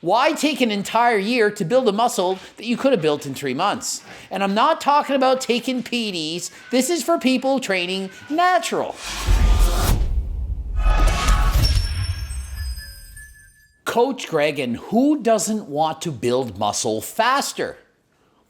Why take an entire year to build a muscle that you could have built in 3 months? And I'm not talking about taking PDs. This is for people training natural. Coach Greg, and who doesn't want to build muscle faster?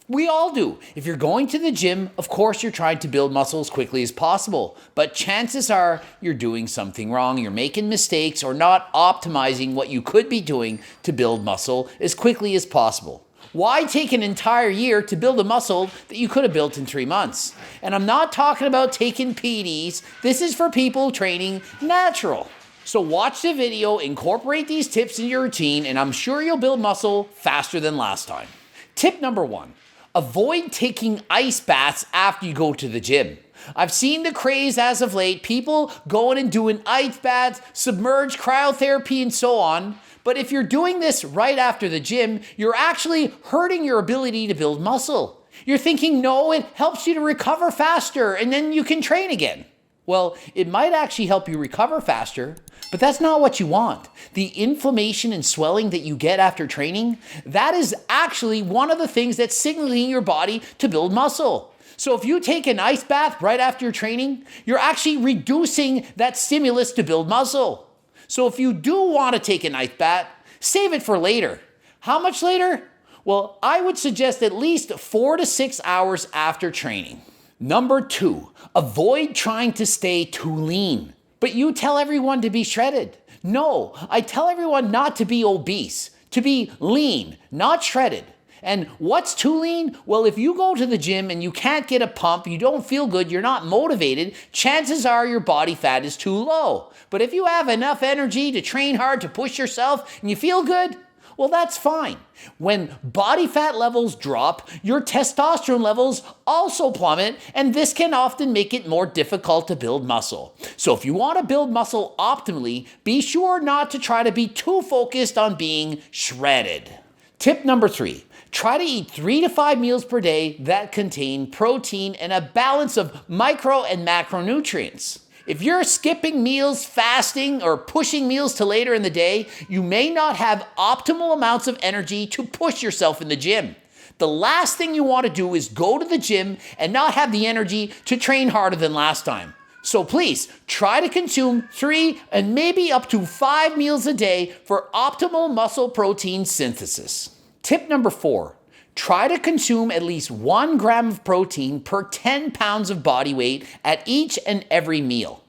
We all do. If you're going to the gym, of course you're trying to build muscle as quickly as possible. But chances are you're doing something wrong. You're making mistakes or not optimizing what you could be doing to build muscle as quickly as possible. Why take an entire year to build a muscle that you could have built in 3 months? And I'm not talking about taking PDs. This is for people training natural. So watch the video, incorporate these tips in your routine, and I'm sure you'll build muscle faster than last time. Tip number 1. Avoid taking ice baths after you go to the gym. I've seen the craze as of late, people going and doing ice baths, submerged cryotherapy, and so on. But if you're doing this right after the gym, you're actually hurting your ability to build muscle. You're thinking, no, it helps you to recover faster and then you can train again. Well, it might actually help you recover faster, but that's not what you want. The inflammation and swelling that you get after training, that is actually one of the things that's signaling your body to build muscle. So if you take an ice bath right after your training, you're actually reducing that stimulus to build muscle. So if you do want to take an ice bath, save it for later. How much later? Well, I would suggest at least 4 to 6 hours after training. Number 2, avoid trying to stay too lean. But you tell everyone to be shredded. No, I tell everyone not to be obese, to be lean, not shredded. And what's too lean? Well, if you go to the gym and you can't get a pump, you don't feel good, you're not motivated, chances are your body fat is too low. But if you have enough energy to train hard, to push yourself, and you feel good, well, that's fine. When body fat levels drop, your testosterone levels also plummet, and this can often make it more difficult to build muscle. So if you want to build muscle optimally, be sure not to try to be too focused on being shredded. Tip number 3, try to eat 3 to 5 meals per day that contain protein and a balance of micro and macronutrients. If you're skipping meals, fasting, or pushing meals to later in the day, you may not have optimal amounts of energy to push yourself in the gym. The last thing you want to do is go to the gym and not have the energy to train harder than last time. So please, try to consume 3 and maybe up to 5 meals a day for optimal muscle protein synthesis. Tip number 4. Try to consume at least 1 gram of protein per 10 pounds of body weight at each and every meal.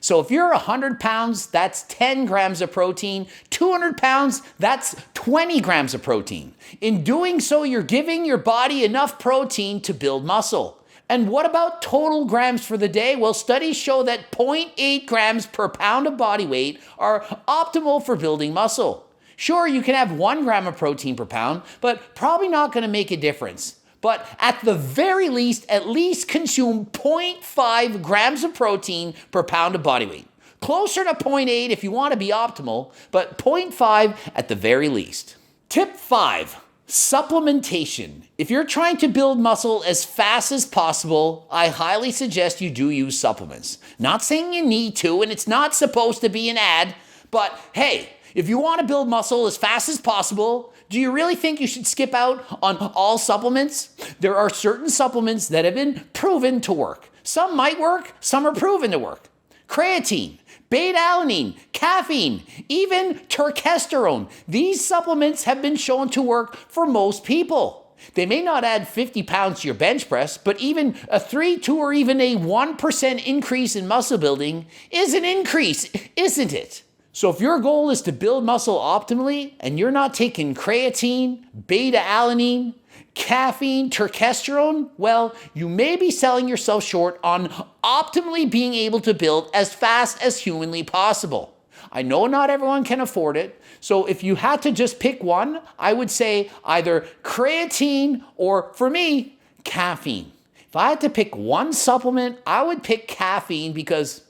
So if you're 100 pounds, that's 10 grams of protein. 200 pounds, that's 20 grams of protein. In doing so, you're giving your body enough protein to build muscle. And what about total grams for the day? Well, studies show that 0.8 grams per pound of body weight are optimal for building muscle. Sure, you can have 1 gram of protein per pound, but probably not going to make a difference. But at the very least, at least consume 0.5 grams of protein per pound of body weight. Closer to 0.8 if you want to be optimal, but 0.5 at the very least. Tip 5, supplementation. If you're trying to build muscle as fast as possible, I highly suggest you do use supplements. Not saying you need to, and it's not supposed to be an ad, but hey, if you want to build muscle as fast as possible, do you really think you should skip out on all supplements? There are certain supplements that have been proven to work. Some might work, some are proven to work. Creatine, beta-alanine, caffeine, even turkesterone. These supplements have been shown to work for most people. They may not add 50 pounds to your bench press, but even a 3, 2, or even a 1% increase in muscle building is an increase, isn't it? So if your goal is to build muscle optimally and you're not taking creatine, beta-alanine, caffeine, turkesterone, well, you may be selling yourself short on optimally being able to build as fast as humanly possible. I know not everyone can afford it, so if you had to just pick one, I would say either creatine or, for me, caffeine. If I had to pick one supplement, I would pick caffeine because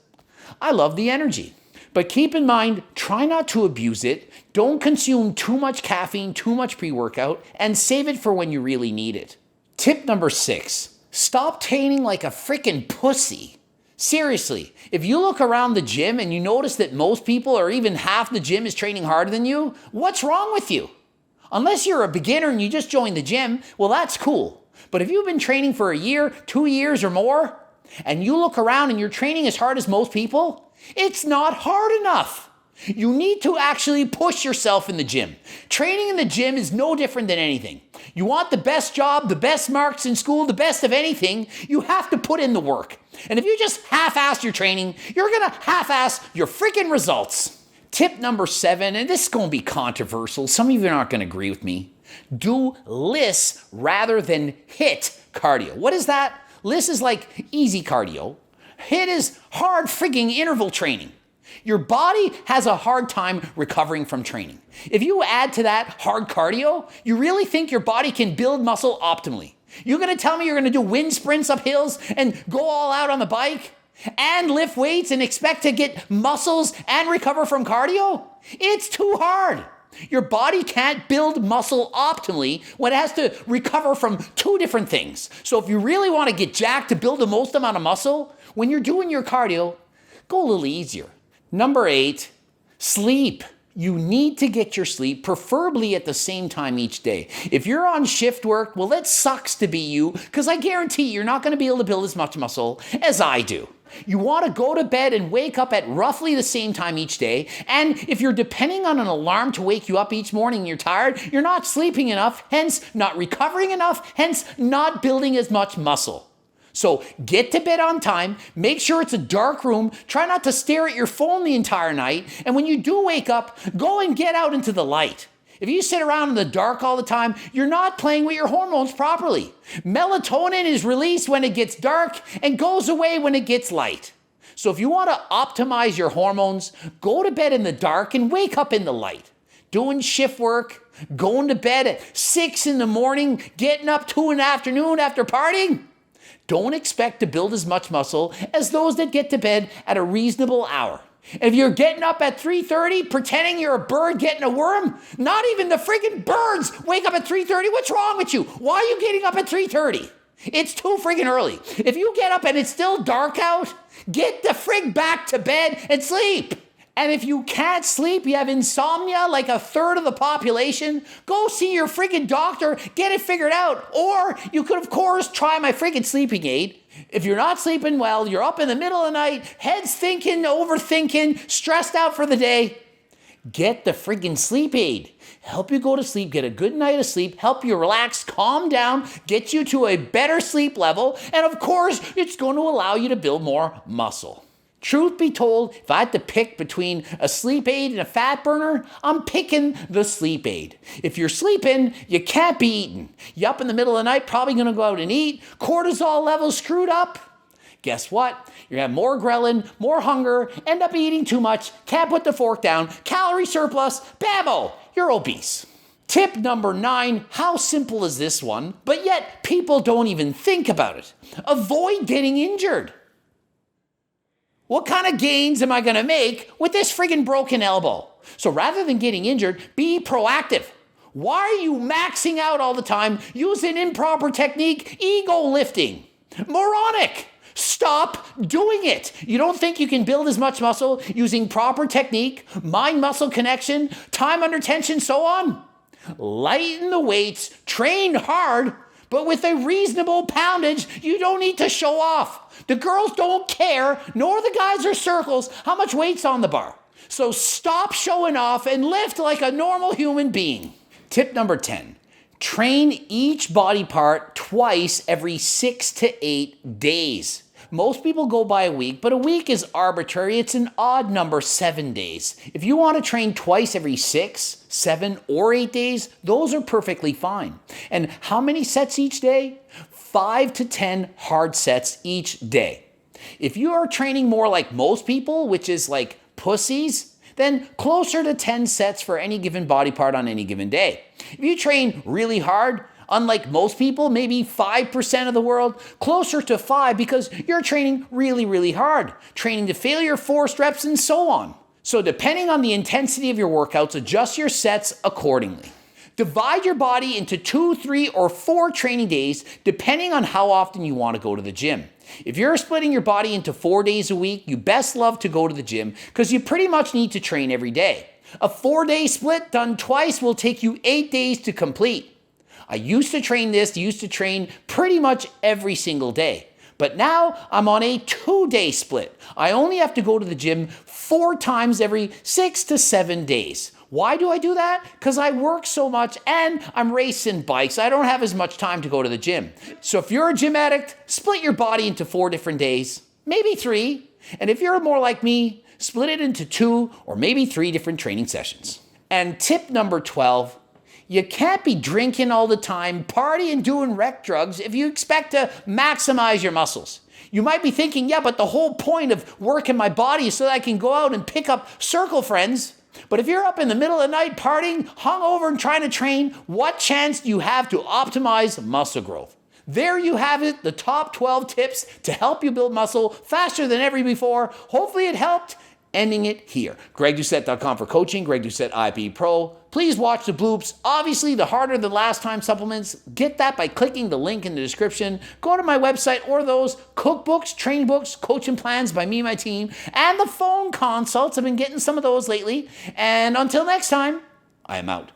I love the energy. But keep in mind, try not to abuse it. Don't consume too much caffeine, too much pre-workout, and save it for when you really need it. Tip number 6, stop training like a freaking pussy. Seriously, if you look around the gym and you notice that most people or even half the gym is training harder than you, what's wrong with you? Unless you're a beginner and you just joined the gym, well, that's cool. But if you've been training for a year, 2 years or more, and you look around and you're training as hard as most people, it's not hard enough. You need to actually push yourself in the gym. Training in the gym is no different than anything. You want the best job, the best marks in school, the best of anything, you have to put in the work. And if you just half-ass your training, you're gonna half-ass your freaking results. Tip number 7, and this is gonna be controversial. Some of you aren't gonna agree with me. Do LISS rather than HIIT cardio. What is that? LISS is like easy cardio. HIIT is hard frigging interval training. Your body has a hard time recovering from training. If you add to that hard cardio, you really think your body can build muscle optimally? You're gonna tell me you're gonna do wind sprints up hills and go all out on the bike and lift weights and expect to get muscles and recover from cardio? It's too hard. Your body can't build muscle optimally when it has to recover from 2 different things. So if you really want to get jacked to build the most amount of muscle, when you're doing your cardio, go a little easier. Number 8, sleep. You need to get your sleep, preferably at the same time each day. If you're on shift work, well, that sucks to be you, because I guarantee you're not going to be able to build as much muscle as I do. You want to go to bed and wake up at roughly the same time each day. And if you're depending on an alarm to wake you up each morning and you're tired, you're not sleeping enough, hence not recovering enough, hence not building as much muscle. So get to bed on time, make sure it's a dark room, try not to stare at your phone the entire night, and when you do wake up, go and get out into the light. If you sit around in the dark all the time, you're not playing with your hormones properly. Melatonin is released when it gets dark and goes away when it gets light. So if you want to optimize your hormones, go to bed in the dark and wake up in the light. Doing shift work, going to bed at 6 in the morning, getting up 2 in the afternoon after partying, don't expect to build as much muscle as those that get to bed at a reasonable hour. If you're getting up at 3:30, pretending you're a bird getting a worm, not even the friggin' birds wake up at 3:30. What's wrong with you? Why are you getting up at 3:30? It's too friggin' early. If you get up and it's still dark out, get the frig back to bed and sleep. And if you can't sleep, you have insomnia like a third of the population, go see your friggin' doctor, get it figured out. Or you could, of course, try my friggin' sleeping aid. If you're not sleeping well, you're up in the middle of the night, head's thinking, overthinking, stressed out for the day, get the friggin' sleep aid. Help you go to sleep, get a good night of sleep, help you relax, calm down, get you to a better sleep level, and of course, it's going to allow you to build more muscle. Truth be told, if I had to pick between a sleep aid and a fat burner, I'm picking the sleep aid. If you're sleeping, you can't be eating. You're up in the middle of the night, probably going to go out and eat. Cortisol levels screwed up. Guess what? You're going to have more ghrelin, more hunger, end up eating too much, can't put the fork down, calorie surplus, bammo, you're obese. Tip number 9, how simple is this one? But yet people don't even think about it. Avoid getting injured. What kind of gains am I going to make with this friggin' broken elbow? So rather than getting injured, be proactive. Why are you maxing out all the time, using improper technique, ego lifting? Moronic! Stop doing it. You don't think you can build as much muscle using proper technique, mind-muscle connection, time under tension, so on? Lighten the weights, train hard, but with a reasonable poundage. You don't need to show off. The girls don't care, nor the guys or circles, how much weight's on the bar. So stop showing off and lift like a normal human being. Tip number 10, train each body part twice every 6 to 8 days. Most people go by a week, but a week is arbitrary. It's an odd number, 7 days. If you want to train twice every 6, 7, or 8 days, those are perfectly fine. And how many sets each day? 5 to 10 hard sets each day. If you are training more like most people, which is like pussies, then closer to 10 sets for any given body part on any given day. If you train really hard, unlike most people, maybe 5% of the world, closer to 5 because you're training really, really hard, training to failure, forced reps, and so on. So depending on the intensity of your workouts, adjust your sets accordingly. Divide your body into 2, 3, or 4 training days, depending on how often you want to go to the gym. If you're splitting your body into 4 days a week, you best love to go to the gym because you pretty much need to train every day. A 4-day split done twice will take you 8 days to complete. I used to train pretty much every single day. But now I'm on a 2-day split. I only have to go to the gym 4 times every 6 to 7 days. Why do I do that? Because I work so much and I'm racing bikes. I don't have as much time to go to the gym. So if you're a gym addict, split your body into 4 different days, maybe 3. And if you're more like me, split it into 2 or maybe 3 different training sessions. And tip number 12, you can't be drinking all the time, partying, doing rec drugs if you expect to maximize your muscles. You might be thinking, yeah, but the whole point of working my body is so that I can go out and pick up circle friends. But if you're up in the middle of the night partying, hungover and trying to train, what chance do you have to optimize muscle growth? There you have it, the top 12 tips to help you build muscle faster than ever before. Hopefully it helped. Ending it here. GregDoucette.com for coaching, Greg Doucette IB Pro. Please watch the bloops. Obviously, the harder than last time supplements, get that by clicking the link in the description. Go to my website or those cookbooks, training books, coaching plans by me and my team, and the phone consults. I've been getting some of those lately. And until next time, I am out.